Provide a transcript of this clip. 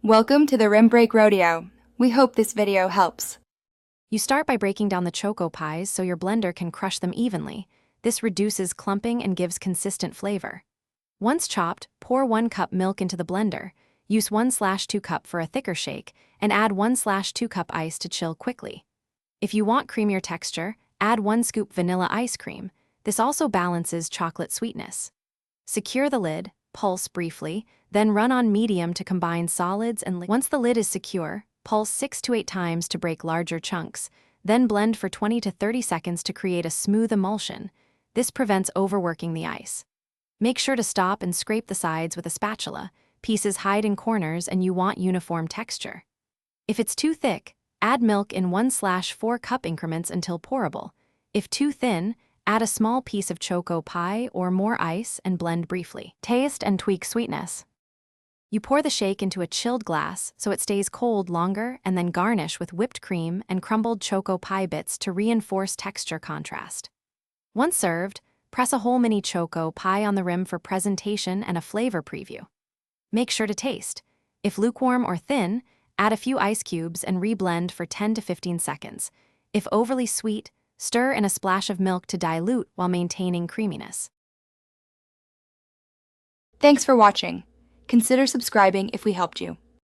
Welcome to the Rim Break Rodeo. We hope this video helps. You start by breaking down the Choco Pies so your blender can crush them evenly. This reduces clumping and gives consistent flavor. Once chopped, pour 1 cup milk into the blender. Use 1/2 cup for a thicker shake, and add 1/2 cup ice to chill quickly. If you want creamier texture, add 1 scoop vanilla ice cream. This also balances chocolate sweetness. Secure the lid, pulse briefly, then run on medium to combine solids and liquids. Once the lid is secure, pulse 6 to 8 times to break larger chunks, then blend for 20 to 30 seconds to create a smooth emulsion. This prevents overworking the ice. Make sure to stop and scrape the sides with a spatula. Pieces hide in corners and you want uniform texture. If it's too thick, add milk in 1/4 cup increments until pourable. If too thin, add a small piece of Choco Pie or more ice and blend briefly. Taste and tweak sweetness. You pour the shake into a chilled glass so it stays cold longer, and then garnish with whipped cream and crumbled Choco Pie bits to reinforce texture contrast. Once served, press a whole mini Choco Pie on the rim for presentation and a flavor preview. Make sure to taste. If lukewarm or thin, add a few ice cubes and reblend for 10 to 15 seconds. If overly sweet, stir in a splash of milk to dilute while maintaining creaminess. Thanks for watching. Consider subscribing if we helped you.